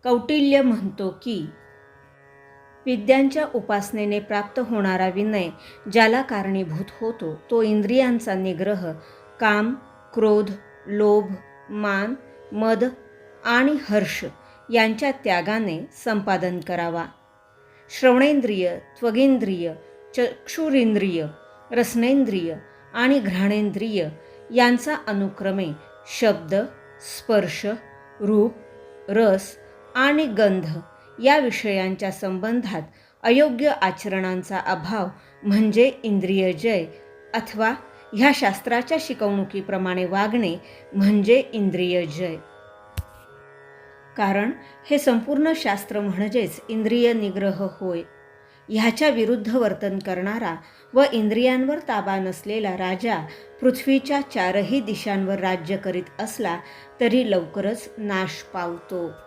कौटिल्य म्हणतो की विद्यांच्या उपासनेने प्राप्त होणारा विनय ज्याला कारणीभूत होतो तो इंद्रियांचा निग्रह काम, क्रोध, लोभ, मान, मद आणि हर्ष यांच्या त्यागाने संपादन करावा. श्रवणेंद्रिय, त्वगेंद्रिय, चक्षुरेंद्रिय, रसनेंद्रिय आणि घ्राणेंद्रिय यांचा अनुक्रमे शब्द, स्पर्श, रूप, रस आणि गंध या विषयांच्या संबंधात अयोग्य आचरणांचा अभाव म्हणजे इंद्रियजय अथवा ह्या शास्त्राच्या शिकवणुकीप्रमाणे वागणे म्हणजे इंद्रियजय. कारण हे संपूर्ण शास्त्र म्हणजेच इंद्रिय निग्रह होय. ह्याच्या विरुद्ध वर्तन करणारा व इंद्रियांवर ताबा नसलेला राजा पृथ्वीच्या चारही दिशांवर राज्य करीत असला तरी लवकरच नाश पावतो.